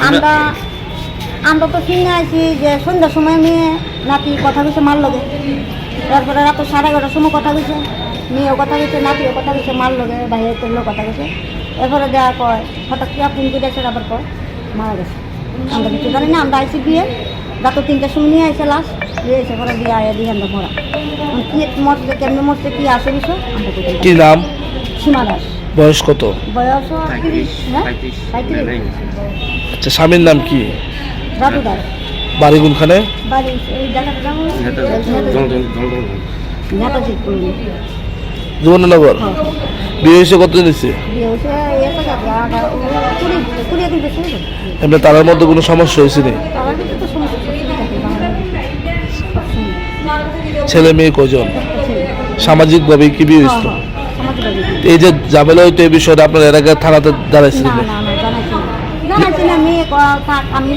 আমরা আমরা তো কিনে আছি যে সন্ধ্যার সময় মেয়ে নাতি কথা কইছে মার লগে, তারপরে রাত 11:30টার সময় কথা কইছে, মেয়েও কথা কইছে, নাতিও কথা কইছে, মার লগে বাইরে করলেও কথা কইছে। এরপরে দেওয়া কয় হঠাৎ করে ফোন করে এসে আবার কয় মারা গেছে। আমরা কিছু জানি না, আমরা আইসি বিয়ে রাত 3টার সময় নিয়ে আইসে লাশ দিয়ে এসে পরে দিয়ে আয়া দিয়ে আমরা মরা। কি মরছে কেমনি মরছে কি আসে বিষয় আমরা কি নাম? সীমা দাস। বয়স কত? বয়স 30, হ্যাঁ 35। আচ্ছা, স্বামীর নাম কি? রাজু দাস। বাড়ি কোনখানে? বাড়ি এই জায়গাটার নাম নেতাজি কলোনি। যমুনানগর। বিয়ে হয়েছে কতদিন হয়েছে? বিয়ে হয়েছে 20 দিন বেশি হয়েছে। এমনি তার মধ্যে কোনো সমস্যা হয়েছে নি? তার ভিতরে তো সমস্যা থাকে বাংলাদেশে। ছেলে মেয়ে কজন? সামাজিকভাবে কি বিয়ে হয়েছিল? এই যে ঝামেলা হইতো এই বিষয়টা আপনার এর আগে থানাতে দাঁড়াইছিলেন? না জানাইছি না মেয়ে আমি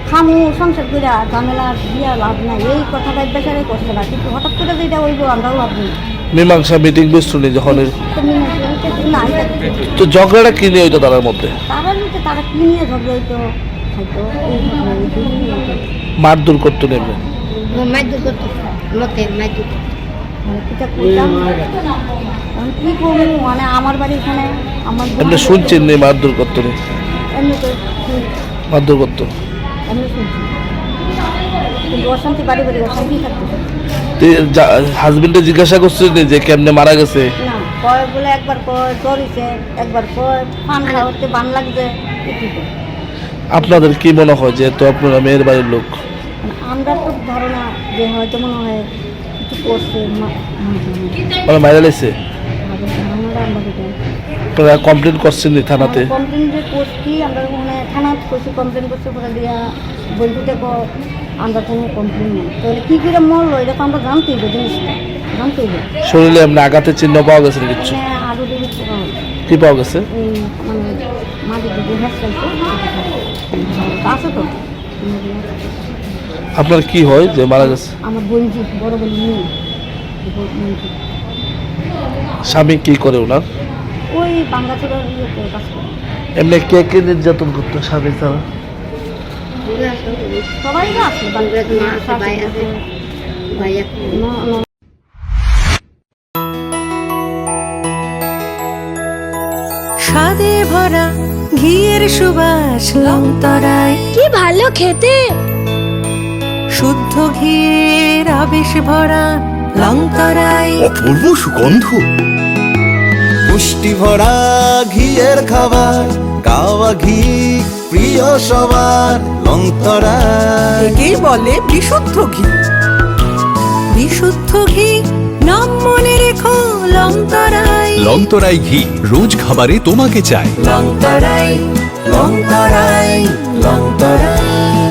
খামু সংসার করে ঝামেলা বিয়া লাভ নাই এই কথাটা বেচারে করছে না, কিন্তু হঠাৎ করে যেটা হইব আমরাও লাভ নেই। মীমাংসা মিটিং বসতো নি যখন? না তো ঝগড়াটা কি নিয়ে হইতো তার মধ্যে? তারা কি নিয়ে ঝগড়া হইতো হয়তো এই মারধর করতো নেবে? কি করবো মানে আমার বাড়ি এখানে আমার এমনি শুনছেন নি মারধর করতো নি? এমনি তো মারধর করতো? এমনি শুনছি, কিন্তু অশান্তি বাড়ি বাড়ি অশান্তি থাকতো হাজবেন্ডে জিজ্ঞাসা করছেন যে কেমনে মারা গেছে? না, কয় বলে একবার কয় জ্বর হইছে, একবার কয় পান খাওয়াতে বান লাগছে। আপনাদের কি মনে হয় যে তো আপনারা মেয়ের বাড়ির লোক? আমরা তো ধারণা যে হয়তো মনে হয় কিছু করছে মানে মারা লেছে। আপনারা কমপ্লেন করছেন নি থানাতে? কমপ্লেন যে করছি আমরা মানে থানা করছি, কমপ্লেন করছে পরে দিয়া বন্ধুতে আমরা কোনো কমপ্লেন নেই। তাহলে কী করে মরলো এটা তো আমরা জানতেই হবে, জিনিসটা জানতেই হবে। শরীরে এমনি আঘাতের চিহ্ন পাওয়া গেছে কিছু? মানে আরও দেখছি কি পাওয়া গেছে? এই মানে মাঝে দিকে হেসকাইছে আছে তো। আপনার কি হয় যে মারা গেছে? আমার বোনজি বড় বোন মেয়ে। স্বামী কি করে ওনার? ওই বাংলাচোরার কাজ করে। এমনি কে কে নির্যাতন করতো স্বামী ছাড়া? সবাই আছে ভাই আছে ভাই স্বাদে ভরা ঘিয়ের সুবাস লংতরায়, কি ভালো খেতে। শুদ্ধ ঘিয়ের আবেশ ভরা লংতরায়, অপূর্ব সুগন্ধ, পুষ্টি ভরা ঘিয়ের খাবার, গাওয়া ঘি প্রিয় সবার লংতরায়। একেই বলে বিশুদ্ধ ঘি। বিশুদ্ধ ঘি নাম মনে রেখো লংতরায়। লংতরাই ঘি রোজ খাবারে তোমাকে চাই। লংতরায়, লংতরায়, লংতরায়।